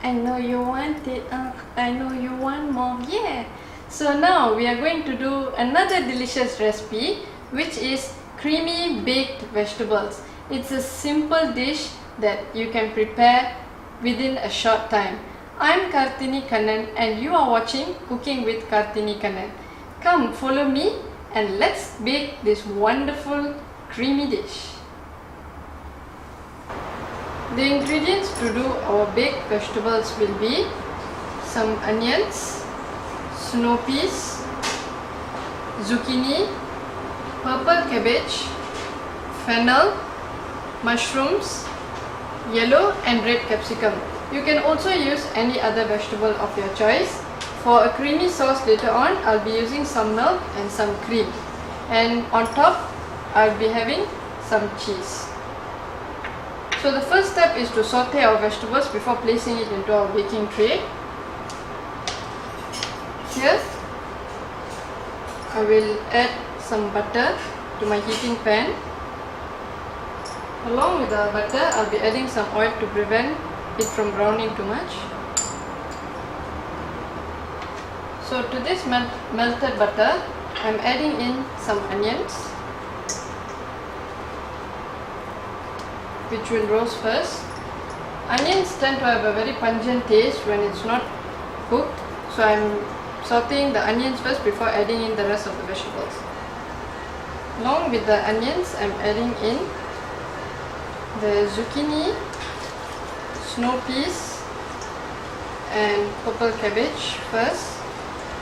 I know you want it. I know you want more. Yeah. So now we are going to do another delicious recipe, which is creamy baked vegetables. It's a simple dish that you can prepare within a short time. I'm Kartini Kannan and you are watching Cooking with Kartini Kannan. Come follow me and let's bake this wonderful creamy dish. The ingredients to do our baked vegetables will be some onions, snow peas, zucchini, purple cabbage, fennel, mushrooms, yellow and red capsicum. You can also use any other vegetable of your choice. For a creamy sauce later on, I'll be using some milk and some cream. And on top, I'll be having some cheese. So the first step is to saute our vegetables before placing it into our baking tray. Here, I will add some butter to my heating pan. Along with the butter, I'll be adding some oil to prevent it from browning too much. So to this melted butter, I'm adding in some onions, which will roast first. Onions tend to have a very pungent taste when it's not cooked, so I'm sauteing the onions first before adding in the rest of the vegetables. Along with the onions, I'm adding in the zucchini, snow peas and purple cabbage first,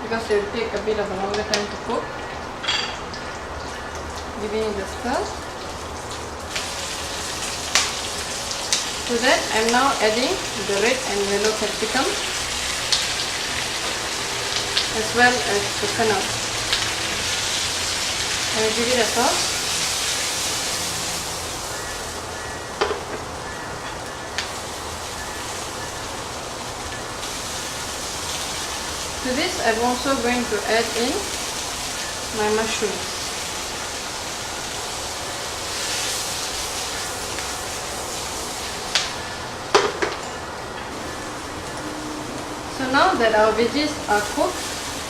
because they will take a bit of a longer time to cook. Giving it a stir. To that, I'm now adding the red and yellow capsicum as well as the fennel. I will give it a toss. To this, I'm also going to add in my mushrooms. So now that our veggies are cooked,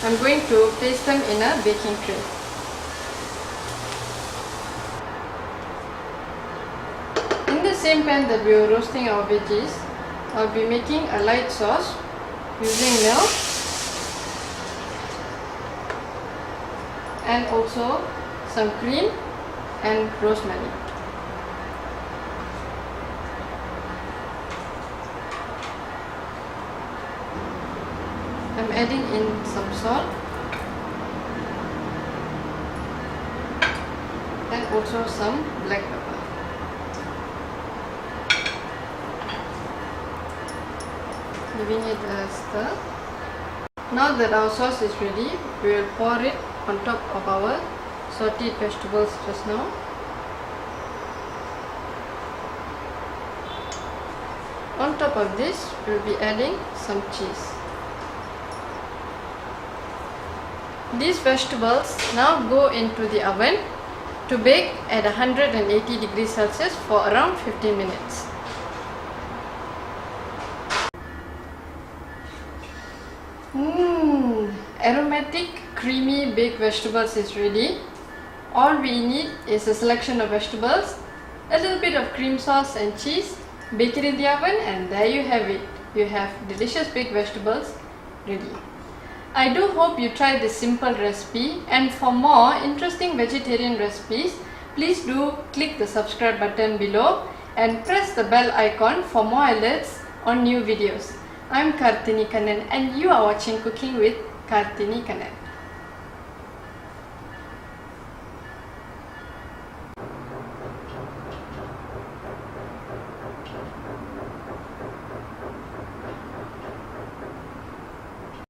I'm going to place them in a baking tray. In the same pan that we were roasting our veggies, I'll be making a light sauce using milk and also some cream and rosemary. I'm adding in some salt and also some black pepper. Giving it a stir. Now that our sauce is ready, we will pour it on top of our sauteed vegetables just now. On top of this, we will be adding some cheese. These vegetables now go into the oven to bake at 180 degrees Celsius for around 15 minutes. Aromatic, creamy baked vegetables is ready. All we need is a selection of vegetables, a little bit of cream sauce and cheese, bake it in the oven, and there you have it. You have delicious baked vegetables ready. I do hope you try this simple recipe, and for more interesting vegetarian recipes, please do click the subscribe button below and press the bell icon for more alerts on new videos. I'm Kartini Kannan and you are watching Cooking with Kartini Kannan.